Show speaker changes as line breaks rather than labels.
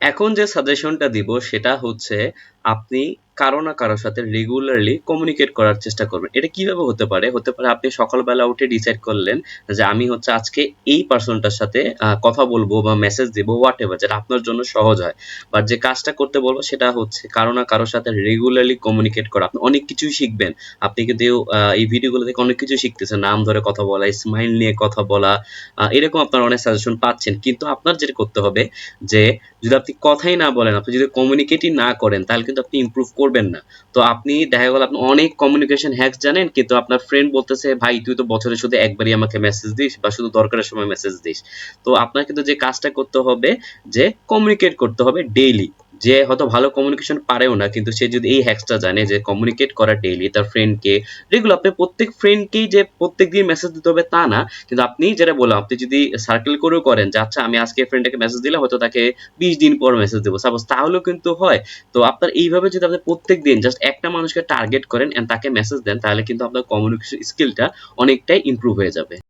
এখন যে সাজেশনটা দিব সেটা হচ্ছে আপনি কারো না কারোর সাথে রেগুলারলি কমিউনিকেট করার চেষ্টা করবেন। এটা কিভাবে হতে পারে? হতে পারে আপনি সকালবেলা উঠে ডিসাইড করলেন যে আমি হচ্ছে আজকে এই পারসনটার সাথে কথা বলবো বা মেসেজ দিব হোয়াটএভার, যেটা আপনার জন্য সহজ হয়। বাট যে কাজটা করতে বলবো সেটা হচ্ছে কারো না কারোর সাথে রেগুলারলি কমিউনিকেট করা। আপনি অনেক কিছুই শিখবেন। আপনি কিন্তু এই ভিডিওগুলো থেকে অনেক কিছু শিখতেছেন। নাম ধরে কথা বলা, স্মাইল নিয়ে কথা বলা, এরকম আপনারা অনেক সাজেশন পাচ্ছেন। কিন্তু আপনার যেটা করতে হবে যে যদি আপনি কথাই না বলেন, আপনি যদি কমিউনিকেটই না করেন তাহলে কিন্তু আপনি ইমপ্রুভ করবেন না। তো আপনি দেখা গেল আপনি অনেক কমিউনিকেশন হ্যাকস জানেন, কিন্তু আপনার ফ্রেন্ড বলতেছে ভাই তুই তো বছরে শুধু একবারই আমাকে মেসেজ দিস বা শুধু দরকারের সময় মেসেজ দিস। তো আপনার কিন্তু যে কাজটা করতে হবে যে কমিউনিকেট করতে হবে ডেইলি। যে হয়তো ভালো কমিউনিকেশন পারেও না, কিন্তু সে যদি এই হ্যাকসটা জানে যে কমিউনিকেট করা ডেইলি তার ফ্রেন্ডকে রেগুলার, আপনি প্রত্যেক ফ্রেন্ডকেই যে প্রত্যেক দিন মেসেজ দিতে হবে তা না, কিন্তু আপনি যেটা বললাম আপনি যদি সার্কেল করেও করেন যে আচ্ছা আমি আজকে ফ্রেন্ডটাকে মেসেজ দিলাম, হয়তো তাকে 20 দিন পর মেসেজ দেবো সাপোজ, তাহলেও কিন্তু হয়। তো আপনার এইভাবে যদি আপনি প্রত্যেক দিন জাস্ট একটা মানুষকে টার্গেট করেন এন্ড তাকে মেসেজ দেন তাহলে কিন্তু আপনার কমিউনিকেশন স্কিলটা অনেকটাই ইমপ্রুভ হয়ে যাবে।